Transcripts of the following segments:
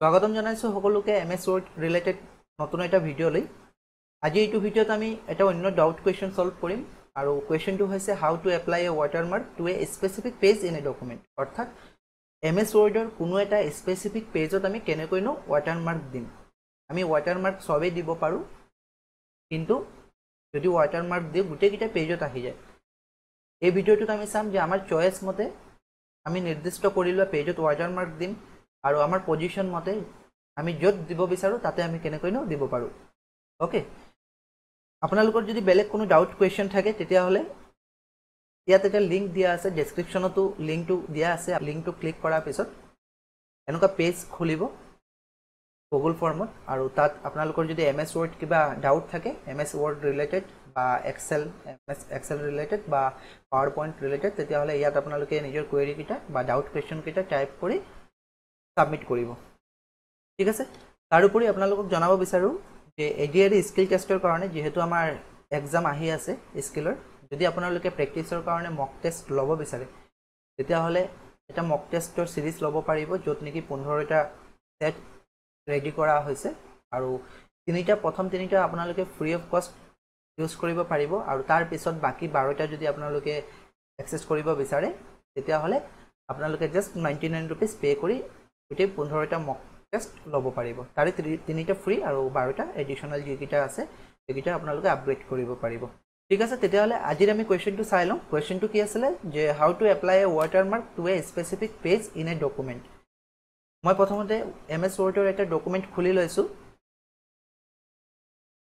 স্বাগতম জানাইছো সকলোকে MS ward related নতুন এটা ভিডিওলৈ। আজি এইটো ভিডিওত আমি এটা অন্য ডাউট কোয়েশ্চন সলভ কৰিম আৰু কোয়েশ্চনটো হৈছে how to apply a watermark to a specific page in a document. অৰ্থাৎ এমএছ ওয়াৰ্ডৰ কোনো এটা স্পেসিফিক পেজত আমি কেনেকৈনো ওয়াটাৰমাৰ্ক দিম। আমি ওয়াটাৰমাৰ্ক সবেই দিব পাৰো, কিন্তু যদি ওয়াটাৰমাৰ্ক দিও গোটেইকেইটা পেজত আহি যায়। এই ভিডিওটোত আমি চাম যে আমাৰ চয়েস মতে আমি নিৰ্দিষ্ট কৰি লোৱা পেজত ওয়াটাৰমাৰ্ক দিম আৰু আমাৰ পজিশন মতে আমি য'ত দিব বিচাৰো তাতে আমি কেনেকৈনো দিব পাৰো। ওকে, আপোনালোকৰ যদি বেলেগ কোনো ডাউট কোয়েশ্চন থাকে তেতিয়াহ'লে ইয়াত এটা লিংক দিয়া আছে, ডেসক্ৰিপচনতো লিংকটো দিয়া আছে। লিংকটো ক্লিক কৰাৰ পিছত এনেকুৱা পেজ খুলিব গুগল ফৰ্মত, আৰু তাত আপোনালোকৰ যদি এমএছ ওয়াৰ্ড কিবা ডাউট থাকে, এমএছ ওয়াৰ্ড ৰিলেটেড বা এক্সেল ৰিলেটেড বা পাৱাৰ পইণ্ট ৰিলেটেড, তেতিয়াহ'লে ইয়াত আপোনালোকে নিজৰ কুৱেৰি কেইটা বা ডাউট কুৱেশ্যন কেইটা টাইপ কৰি সাবমিট কৰিব। ঠিক আছে, তাৰোপৰি আপোনালোকক জনাব বিচাৰোঁ যে এডিআৰই স্কিল টেষ্টৰ কাৰণে যেহেতু আমাৰ এক্সাম আহি আছে স্কিলৰ, যদি আপোনালোকে প্ৰেক্টিছৰ কাৰণে মক টেষ্ট ল'ব বিচাৰে তেতিয়াহ'লে এটা মক টেষ্টৰ সিৰিজ ল'ব পাৰিব, য'ত নেকি 15টা সেট ৰেডি কৰা হৈছে আৰু প্ৰথম তিনিটা আপোনালোকে ফ্ৰী অফ কষ্ট ইউজ কৰিব পাৰিব, আৰু তাৰ পিছত বাকি 12টা যদি আপোনালোকে এক্সেছ কৰিব বিচাৰে তেতিয়াহ'লে আপোনালোকে জাষ্ট 99 रुपीस পে কৰি গোটেই 15টা মক টেষ্ট ল'ব পাৰিব। তাৰে তিনিটা ফ্ৰী আৰু 12টা এডিশনাল যিকেইটা আছে সেইকেইটা আপোনালোকে আপগ্ৰেড কৰিব পাৰিব। ঠিক আছে, তেতিয়াহ'লে আজিৰ আমি কুৱেশ্যনটো চাই লওঁ। কুৱেশ্যনটো কি আছিলে যে how to apply a watermark to a specific page in a document. মই প্ৰথমতে এমএছ ৱৰ্ডৰ এটা ডকুমেণ্ট খুলি লৈছোঁ।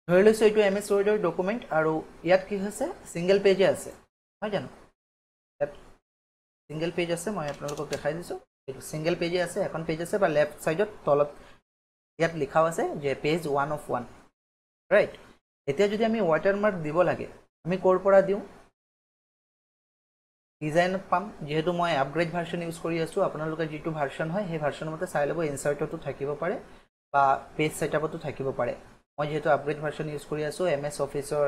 ধৰি লৈছোঁ এইটো এমএছ ৱৰ্ডৰ ডকুমেণ্ট আৰু ইয়াত কি হৈছে ছিংগল পেজে আছে, নহয় জানো? ইয়াত ছিংগল পেজ আছে, মই আপোনালোকক দেখাই দিছোঁ। এইটো ছিংগল পেজে আছে, এখন পেজ আছে বা লেফ্ট ছাইডত তলত ইয়াত লিখাও আছে যে পেজ 1 of 1, ৰাইট। এতিয়া যদি আমি ৱাটাৰমাৰ্ক দিব লাগে আমি ক'ৰ পৰা দিওঁ? ডিজাইনত পাম, যিহেতু মই আপগ্ৰেড ভাৰ্চন ইউজ কৰি আছোঁ। আপোনালোকে যিটো ভাৰ্চন হয় সেই ভাৰ্চনৰ মতে চাই ল'ব, ইনচাৰ্টতো থাকিব পাৰে বা পেজ ছেটআপতো থাকিব পাৰে। মই যিহেতু আপগ্ৰেড ভাৰ্চন ইউজ কৰি আছোঁ এমএছ অফিচৰ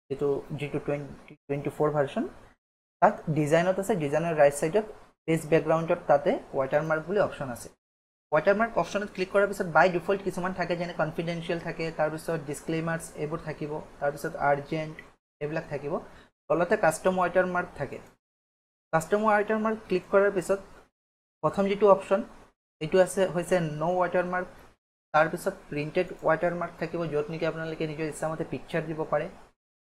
যিটো 2024 ভাৰ্চন, তাত ডিজাইনত আছে, ডিজাইনৰ ৰাইট ছাইডত পেজ বেকগ্ৰাউণ্ডত তাতে ৱাটাৰমাৰ্ক বুলি অপশ্যন আছে। ৱাটাৰমাৰ্ক অপশ্যনত ক্লিক কৰাৰ পিছত বাই ডিফল্ট কিছুমান থাকে, যেনে কনফিডেঞ্চিয়েল থাকে, তাৰপিছত ডিছক্লেইমাৰ্ছ এইবোৰ থাকিব, তাৰপিছত আৰ্জেণ্ট এইবিলাক থাকিব। তলতে কাষ্টম ৱাটাৰমাৰ্ক থাকে। কাষ্টম ৱাটাৰমাৰ্ক ক্লিক কৰাৰ পিছত প্ৰথম যিটো অপশ্যন এইটো হৈছে ন' ৱাটাৰমাৰ্ক। তাৰপিছত প্ৰিণ্টেড ৱাটাৰমাৰ্ক থাকিব, য'ত নেকি আপোনালোকে নিজৰ ইচ্ছামতে পিকচাৰ দিব পাৰে।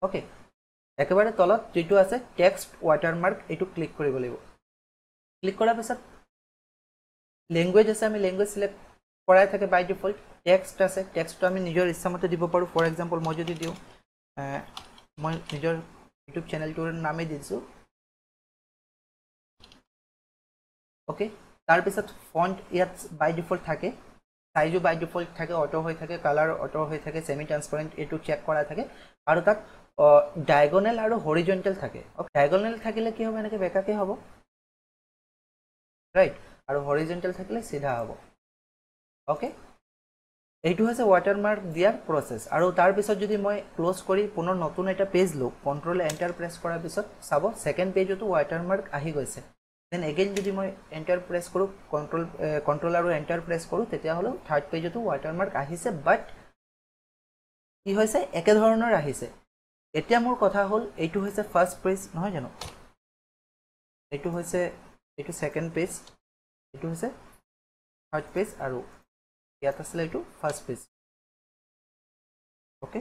অ'কে, একেবাৰে তলত যিটো আছে টেক্সট ৱাটাৰমাৰ্ক, এইটো ক্লিক কৰিব লাগিব। ক্লিক কৰাৰ পিছত লেংগুৱেজ আছে, আমি লেংগুৱেজ চিলেক্ট কৰাই থাকে বাই ডিফল্ট। টেক্সট আছে, টেক্সটটো আমি নিজৰ ইচ্ছামতে দিব পাৰোঁ। ফৰ এক্সাম্পল মই যদি দিওঁ, মই নিজৰ ইউটিউব চেনেলটোৰ নামেই দিছোঁ। অ'কে, তাৰপিছত ফণ্ট ইয়াত বাই ডিফল্ট থাকে, চাইজো বাই ডিফল্ট থাকে, অটো হৈ থাকে, কালাৰ অটো হৈ থাকে, ছেমি ট্ৰান্সপাৰেণ্ট এইটো চেক কৰা থাকে, আৰু তাত ডায়গনেল আৰু হৰিজণ্টেল থাকে। ডায়গনেল থাকিলে কি হ'ব, এনেকৈ বেকাকৈ হ'ব, ৰাইট, আৰু হৰিজণ্টেল থাকিলে চিধা হ'ব। অ'কে, এইটো হৈছে ৱাটাৰমাৰ্ক দিয়াৰ প্ৰচেছ। আৰু তাৰপিছত যদি মই ক্ল'জ কৰি পুনৰ নতুন এটা পেজ লওঁ, কণ্ট্ৰল এণ্টাৰ প্ৰেছ কৰাৰ পিছত চাব ছেকেণ্ড পেজতো ৱাটাৰমাৰ্ক আহি গৈছে। দেন এগেইন যদি মই এণ্টাৰ প্ৰেছ কৰোঁ, কণ্ট্ৰল আৰু এণ্টাৰ প্ৰেছ কৰোঁ, তেতিয়াহ'লেও থাৰ্ড পেজতো ৱাটাৰমাৰ্ক আহিছে, বাট কি হৈছে একেধৰণৰ আহিছে। এতিয়া মোৰ কথা হ'ল এইটো হৈছে ফাৰ্ষ্ট পেজ, নহয় জানো? এইটো ছেকেণ্ড পেজ, এইটো হৈছে থাৰ্ড পেজ, আৰু ইয়াত আছিলে এইটো ফাৰ্ষ্ট পেজ। অ'কে,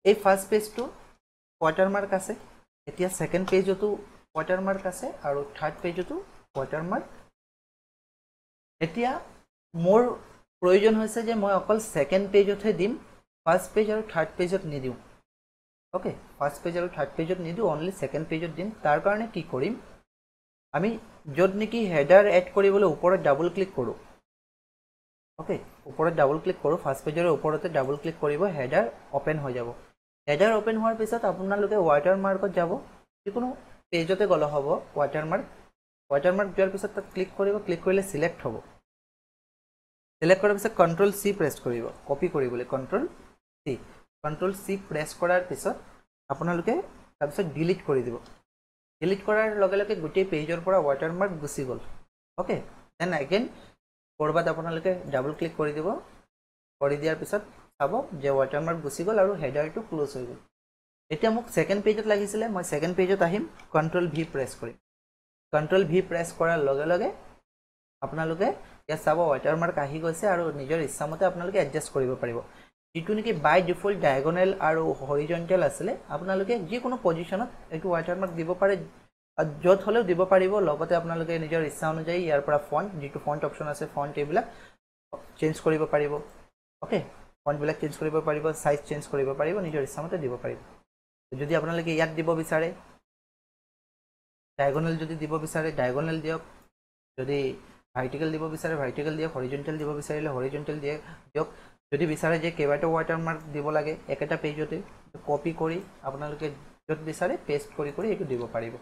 এই ফাৰ্ষ্ট পেজটো ৱাটাৰমাৰ্ক আছে, এতিয়া ছেকেণ্ড পেজতো ৱাটাৰমাৰ্ক আছে, আৰু থাৰ্ড পেজতো ৱাটাৰমাৰ্ক। এতিয়া মোৰ প্ৰয়োজন হৈছে যে মই অকল ছেকেণ্ড পেজতহে দিম, ফাৰ্ষ্ট পেজ আৰু থাৰ্ড পেজত নিদিওঁ। অ'কে, ফাৰ্ষ্ট পেজ আৰু থাৰ্ড পেজত নিদিওঁ, অনলি ছেকেণ্ড পেজত দিম। তাৰ কাৰণে কি কৰিম, আমি য'ত নেকি হেডাৰ এড কৰিবলৈ ওপৰত ডাবল ক্লিক কৰোঁ, অ'কে, ওপৰত ডাবল ক্লিক কৰোঁ, ফাৰ্ষ্ট পেজৰ ওপৰতে ডাবল ক্লিক কৰিব, হেডাৰ অ'পেন হৈ যাব। হেডাৰ অ'পেন হোৱাৰ পিছত আপোনালোকে ৱাটাৰমাৰ্কত যাব, যিকোনো পেজতে গ'লে হ'ব ৱাটাৰমাৰ্ক যোৱাৰ পিছত তাত ক্লিক কৰিব, ক্লিক কৰিলে চিলেক্ট হ'ব। চিলেক্ট কৰাৰ পিছত কণ্ট্ৰল C প্ৰেছ কৰিব, কপি কৰিবলৈ কণ্ট্ৰল C প্ৰেছ কৰাৰ পিছত আপোনালোকে তাৰপিছত ডিলিট কৰি দিব। ডিলিট কৰাৰ লগে লগে গোটেই পেজৰ পৰা ৱাটাৰমাৰ্ক গুচি গ'ল। অ'কে, দেন এগেইন কৰবাত আপোনালোকে ডাবল ক্লিক কৰি দিব কৰি দিয়াৰ পিছত চাব যে ৱাটাৰমাৰ্ক গুচি গ'ল আৰু হেডাৰটো ক্লোজ হৈ গ'ল এতিয়া মোক সেকেন্ড পেজত লাগিছিলে মই সেকেন্ড পেজত আহিম কন্ট্ৰোল ভি প্ৰেছ কৰিম কন্ট্ৰোল ভি প্ৰেছ কৰাৰ লগে লগে আপোনালোকে ইয়াত চাব ৱাটাৰমাৰ্ক আহি গৈছে আৰু নিজৰ ইচ্ছামতে আপোনালোকে এডজাস্ট কৰিব পাৰিব যেটো নেকি বাই ডিফল্ট ডায়াগোনাল আৰু হৰিজন্টাল আছিল আপোনালোকে যিকোনো পজিশনত এইটো ৱাটাৰমাৰ্ক দিব পাৰে য'ত হলেও দিব পাৰিব লগতে আপোনালোকে নিজৰ ইচ্ছা অনুযায়ী ইয়াৰ পৰা ফন্ট যেটো ফন্ট অপচন আছে ফন্ট এইবিলাক চেঞ্জ কৰিব পাৰিব ওকে ফন্ট বিলাক চেঞ্জ কৰিব পাৰিব সাইজ চেঞ্জ কৰিব পাৰিব নিজৰ ইচ্ছামতে দিব পাৰিব যদি আপোনালোকে ইয়াত দিব বিচাৰে ডায়াগোনাল যদি দিব বিচাৰে ডায়াগোনাল দিয়ক যদি ভাৰ্টিকেল দিব বিচাৰে ভাৰ্টিকেল দিয়ক হৰিজন্টাল দিব বিচাৰিলে হৰিজন্টাল দিয়ক যদি বিচাৰে যে কেইবাটা ৱাটাৰমাৰ্ক দিব লাগে একেটা পেজতে কপি কৰি আপোনালোকে য'ত বিচাৰে পেষ্ট কৰি কৰি এইটো দিব পাৰিব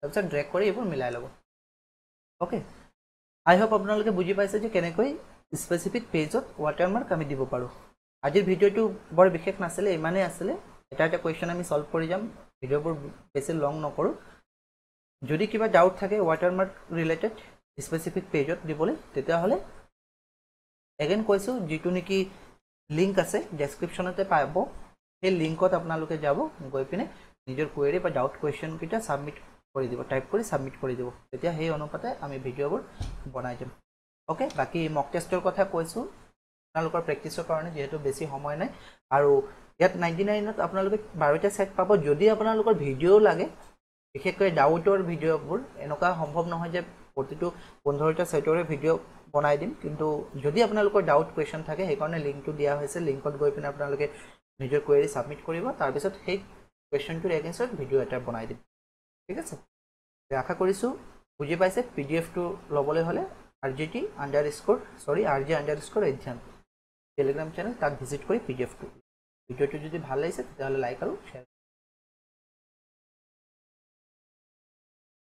তাৰপিছত ড্ৰেগ কৰি এইবোৰ মিলাই ল'ব ওকে আই হোপ আপোনালোকে বুজি পাইছে যে কেনেকৈ স্পেসিফিক পেজত ৱাটাৰমাৰ্ক আমি দিব পাৰো আজিৰ ভিডিওটো বৰ বিশেষ নাছিলে ইমানেই আছিলে এটা কোৱেশ্চন আমি সলভ কৰি যাম ভিডিওবোৰ বেছি লং নকৰো যদি কিবা ডাউট থাকে ৱাটাৰমাৰ্ক ৰিলেটেড স্পেসিফিক পেজত দিবলৈ তেতিয়া হলে এগেইন কৈছো যেটো নেকি লিংক আছে ডেসক্ৰিপচনতে পাব সেই লিংকত আপোনালোকে যাব গৈ পিনে নিজৰ কোৱেৰি বা ডাউট কোৱেশ্চন কিটা সাবমিট কৰি দিব টাইপ কৰি সাবমিট কৰি দিব তেতিয়া সেই অনুপাতে আমি ভিডিওবোৰ বনাই যাম ওকে বাকি মক টেষ্টৰ কথা কৈছো আপোনালোকৰ প্ৰেক্টিছৰ কাৰণে যেহেতু বেছি সময় নাই আৰু ইয়াত 99ত আপোনালোকে 12টা সেট পাব যদি আপোনালোকৰ ভিডিও লাগে বিশেষকৈ ডাউটৰ ভিডিওবোৰ এনেকুৱা সম্ভৱ নহয় যে প্ৰতিটো 15টা সেটৰে ভিডিও বনাই দিম কিন্তু যদি আপোনালোকৰ ডাউট কোৱেশ্চন থাকে সেই কাৰণে লিংকটো দিয়া হৈছে লিংকত গৈ পিনে আপোনালোকে নিজৰ কোৱেৰি সাবমিট কৰিব তাৰ পিছত সেই কোৱেশ্চনটোৰ এগেইনষ্টত ভিডিও এটা বনাই দিম ঠিক আছে আশা কৰিছো বুজি পাইছে পিডিএফটো লবলৈ হলে rg_adhyaan টেলিগ্ৰাম চ্যানেল তাক ভিজিট কৰি পিডিএফটো ভিডিওটো যদি ভাল লাগিছে তেতিয়াহলে লাইক আৰু শেয়াৰ